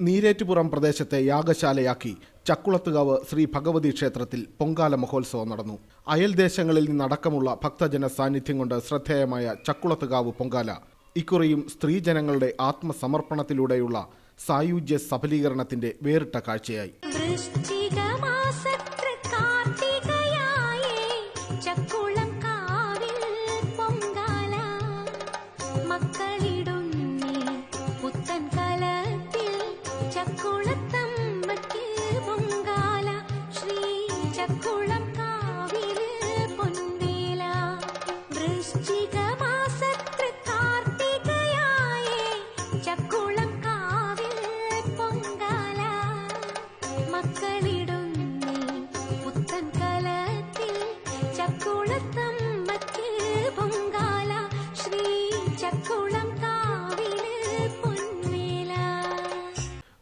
നീരേറ്റുപുറം പ്രദേശത്തെ യാഗശാലയാക്കി ചക്കുളത്തുകാവ് ശ്രീ ഭഗവതി ക്ഷേത്രത്തിൽ പൊങ്കാല മഹോത്സവം നടന്നു. അയൽദേശങ്ങളിൽ നിന്നടക്കമുള്ള ഭക്തജന സാന്നിധ്യം കൊണ്ട് ശ്രദ്ധേയമായ ചക്കുളത്തുകാവ് പൊങ്കാല ഇക്കുറിയും സ്ത്രീജനങ്ങളുടെ ആത്മസമർപ്പണത്തിലൂടെയുള്ള സായുജ്യ സഫലീകരണത്തിന്റെ വേറിട്ട കാഴ്ചയായി.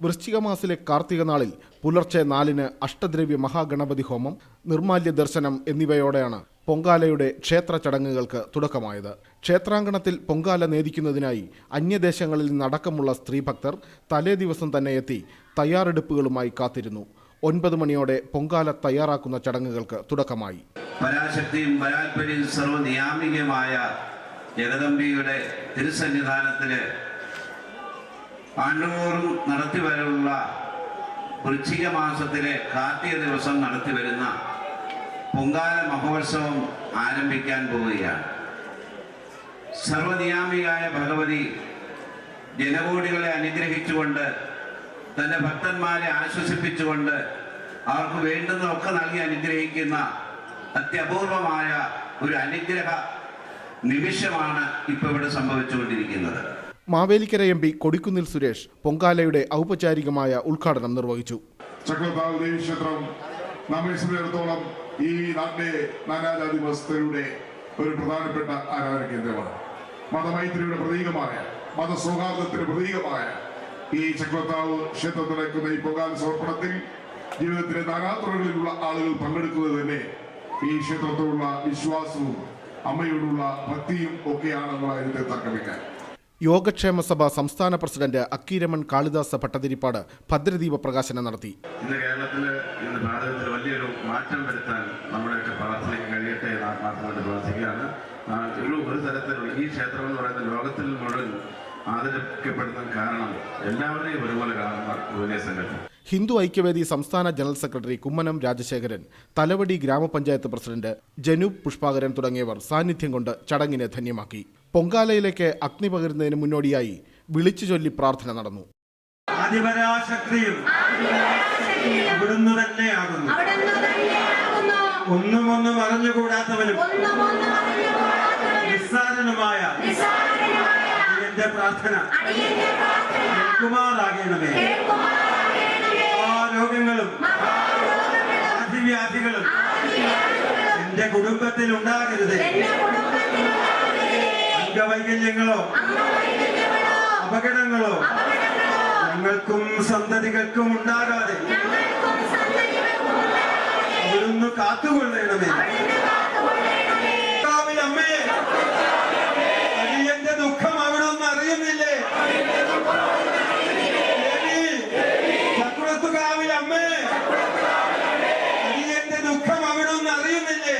വൃശ്ചികമാസിലെ കാർത്തിക നാളിൽ പുലർച്ചെ 4-ന് അഷ്ടദ്രവ്യ മഹാഗണപതി ഹോമം, നിർമാല്യ ദർശനം എന്നിവയോടെയാണ് പൊങ്കാലയുടെ ക്ഷേത്ര ചടങ്ങുകൾക്ക് തുടക്കമായത്. ക്ഷേത്രാങ്കണത്തിൽ പൊങ്കാല നേദിക്കുന്നതിനായി അന്യദേശങ്ങളിൽ നിന്നടക്കമുള്ള സ്ത്രീഭക്തർ തലേ ദിവസം തന്നെ എത്തി തയ്യാറെടുപ്പുകളുമായി കാത്തിരുന്നു. 9 മണിയോടെ പൊങ്കാല തയ്യാറാക്കുന്ന ചടങ്ങുകൾക്ക് തുടക്കമായി. പരാശക്തിയും പരാത്പരിയും സർവ്വനിയാമികമായ ജഗദംബിയുടെ തിരുസന്നിധാനത്തില് ആണ്ടുതോറും നടത്തിവരുള്ള വൃശ്ചിക മാസത്തിലെ കാർത്തിക ദിവസം നടത്തിവരുന്ന പൊങ്കാല മഹോത്സവം ആരംഭിക്കാൻ പോവുകയാണ്. സർവനിയാമികായ ഭഗവതി ജനകോടികളെ അനുഗ്രഹിച്ചുകൊണ്ട്, തൻ്റെ ഭക്തന്മാരെ ആശ്വസിപ്പിച്ചുകൊണ്ട്, അവർക്ക് വേണ്ടുന്നതൊക്കെ നൽകി അനുഗ്രഹിക്കുന്ന അത്യപൂർവമായ ഒരു അനുഗ്രഹ നിമിഷമാണ് ഇപ്പോൾ ഇവിടെ സംഭവിച്ചുകൊണ്ടിരിക്കുന്നത്. മാവേലിക്കര എം പി കൊടിക്കുന്നിൽ സുരേഷ് പൊങ്കാലയുടെ ഔപചാരികമായ ഉദ്ഘാടനം നിർവഹിച്ചു. ചക്കുളത്താവ് ദേവീക്ഷേത്രം നമ്മെ സംബന്ധിച്ചിടത്തോളം ഈ നാട്ടിലെ നാനാജാതി മതസ്ഥരുടെ ഒരു പ്രധാനപ്പെട്ട ആരാധന കേന്ദ്രമാണ്. മതമൈത്രിയുടെ പ്രതീകമായ, മതസൗഹാർദ്ദത്തിന്റെ പ്രതീകമായ ഈ ചക്കുളത്താവ് ക്ഷേത്രത്തിൽ നടക്കുന്ന ഈ പൊങ്കാല സമർപ്പണത്തിൽ ജീവിതത്തിലെ നാനാതുറകളിലുള്ള ആളുകൾ പങ്കെടുക്കുന്നത് തന്നെ ഈ ക്ഷേത്രത്തോടുള്ള വിശ്വാസവും അമ്മയോടുള്ള ഭക്തിയും ഒക്കെയാണെന്നുള്ള കാര്യത്തെ തർക്കമില്ല. യോഗക്ഷേമ സഭ സംസ്ഥാന പ്രസിഡന്റ് അക്കീരമൺ കാളിദാസ ഭട്ടതിരിപ്പാട് ഭദ്രദീപ പ്രകാശനം നടത്തി. ഇന്ന് കേരളത്തില് ഇന്ന് ഭാരതത്തിൽ വലിയൊരു മാറ്റം വരുത്താൻ നമ്മുടെയൊക്കെ പ്രാർത്ഥനയ്ക്ക് കഴിയട്ടെ എന്ന് ആത്മാർത്ഥമായിട്ട് പ്രാർത്ഥിക്കുകയാണ്. ഒരു തരത്തിലുള്ള ഈ ക്ഷേത്രം എന്ന് പറയുന്ന ലോകത്തിൽ മുഴുവൻ ആദരിക്കപ്പെടുന്ന കാരണം എല്ലാവരെയും ഒരുപോലെ കാണുന്ന വലിയ സങ്കല്പം. ഹിന്ദു ഐക്യവേദി സംസ്ഥാന ജനറൽ സെക്രട്ടറി കുമ്മനം രാജശേഖരൻ, തലവടി ഗ്രാമപഞ്ചായത്ത് പ്രസിഡന്റ് ജനൂബ് പുഷ്പാകരൻ തുടങ്ങിയവർ സാന്നിധ്യം കൊണ്ട് ചടങ്ങിനെ ധന്യമാക്കി. പൊങ്കാലയിലേക്ക് അഗ്നി പകരുന്നതിന് മുന്നോടിയായി വിളിച്ചു ചൊല്ലി പ്രാർത്ഥന നടന്നു. ആദിപരാശക്തിയും അവിടുന്ന് തന്നെയാകുന്നു, ഒന്നും അറിഞ്ഞുകൂടാത്തവനും നിസ്സാരനുമായ എന്റെ പ്രാർത്ഥന കേൾക്കുമാറാകണമേ. ആ രോഗങ്ങളും ആദിവ്യാധികളും എന്റെ കുടുംബത്തിൽ ഉണ്ടാകരുതേ. അംഗവൈകല്യങ്ങളോ അപകടങ്ങളോ ഞങ്ങൾക്കും സന്തതികൾക്കും ഉണ്ടാകാതെ അവിടുന്ന് കാത്തുകൊള്ളണമേ. അമ്മേ, അടിയന്റെ ദുഃഖം അവിടുന്ന് അറിയുന്നില്ലേ? ചക്കുളത്തുകാവിൽ അമ്മേ, അടിയന്റെ ദുഃഖം അവിടുന്ന് അറിയുന്നില്ലേ?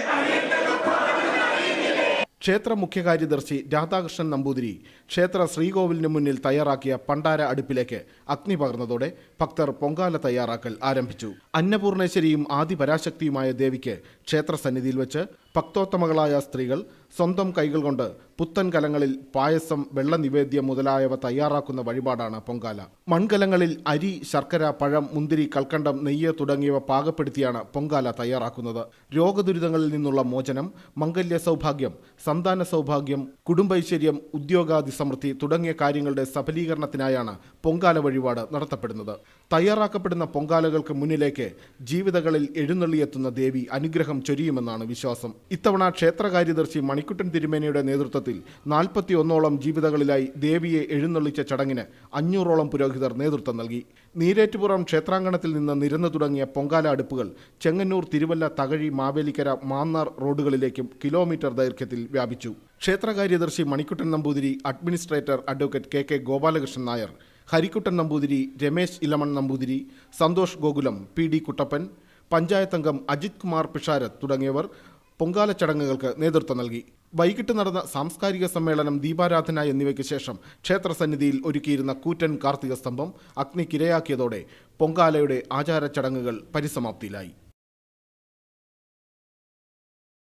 ക്ഷേത്ര മുഖ്യകാര്യദർശി രാധാകൃഷ്ണൻ നമ്പൂതിരി ക്ഷേത്ര ശ്രീകോവിലിന് മുന്നിൽ തയ്യാറാക്കിയ പണ്ടാര അടുപ്പിലേക്ക് അഗ്നി പകർന്നതോടെ ഭക്തർ പൊങ്കാല തയ്യാറാക്കൽ ആരംഭിച്ചു. അന്നപൂർണേശ്വരിയും ആദിപരാശക്തിയുമായ ദേവിക്ക് ക്ഷേത്രസന്നിധിയിൽ വെച്ച് ഭക്തോത്തമകളായ സ്ത്രീകൾ സ്വന്തം കൈകൾ കൊണ്ട് പുത്തൻ കലങ്ങളിൽ പായസം, വെള്ള നിവേദ്യം മുതലായവ തയ്യാറാക്കുന്ന വഴിപാടാണ് പൊങ്കാല. മൺകലങ്ങളിൽ അരി, ശർക്കര, പഴം, മുന്തിരി, കൽക്കണ്ടം, നെയ്യ് തുടങ്ങിയവ പാകപ്പെടുത്തിയാണ് പൊങ്കാല തയ്യാറാക്കുന്നത്. രോഗദുരിതങ്ങളിൽ നിന്നുള്ള മോചനം, മംഗല്യ സൗഭാഗ്യം, സന്താന സൗഭാഗ്യം, കുടുംബൈശ്വര്യം, ഉദ്യോഗാദി സമൃദ്ധി തുടങ്ങിയ കാര്യങ്ങളുടെ സഫലീകരണത്തിനായാണ് പൊങ്കാല വഴിപാട് നടത്തപ്പെടുന്നത്. തയ്യാറാക്കപ്പെടുന്ന പൊങ്കാലകൾക്ക് മുന്നിലേക്ക് ജീവിതങ്ങളിൽ എഴുന്നള്ളിയെത്തുന്ന ദേവി അനുഗ്രഹം ചൊരിയുമെന്നാണ് വിശ്വാസം. ഇത്തവണ ക്ഷേത്രകാര്യദർശി മണിക്കുട്ടൻ തിരുമേനിയുടെ നേതൃത്വത്തിൽ 41ഓളം ജീവിതകളിലായി ദേവിയെ എഴുന്നള്ളിച്ച ചടങ്ങിന് 500ഓളം പുരോഹിതർ നേതൃത്വം നൽകി. നീരേറ്റുപുറം ക്ഷേത്രാങ്കണത്തിൽ നിന്ന് നിരന്നു തുടങ്ങിയ പൊങ്കാല അടുപ്പുകൾ ചെങ്ങന്നൂർ, തിരുവല്ല, തകഴി, മാവേലിക്കര, മാന്നാർ റോഡുകളിലേക്കും കിലോമീറ്റർ ദൈർഘ്യത്തിൽ വ്യാപിച്ചു. ക്ഷേത്രകാര്യദർശി Manikuttan Namboothiri, administrator advocate K K Gopalakrishnan Nair, Harikuttan Namboothiri, Ramesh Elamon Namboothiri, Santhosh Gokulam, PD Kuttappan, panchayat അംഗം അജിത് കുമാർ പിഷാരത്ത് തുടങ്ങിയവർ പൊങ്കാല ചടങ്ങുകൾക്ക് നേതൃത്വം നൽകി. വൈകിട്ട് നടന്ന സാംസ്കാരിക സമ്മേളനം, ദീപാരാധന എന്നിവയ്ക്ക് ശേഷം ക്ഷേത്രസന്നിധിയിൽ ഒരുക്കിയിരുന്ന കൂറ്റൻ കാർത്തിക സ്തംഭം അഗ്നിക്കിരയാക്കിയതോടെ പൊങ്കാലയുടെ ആചാര ചടങ്ങുകൾ പരിസമാപ്തിയിലായി.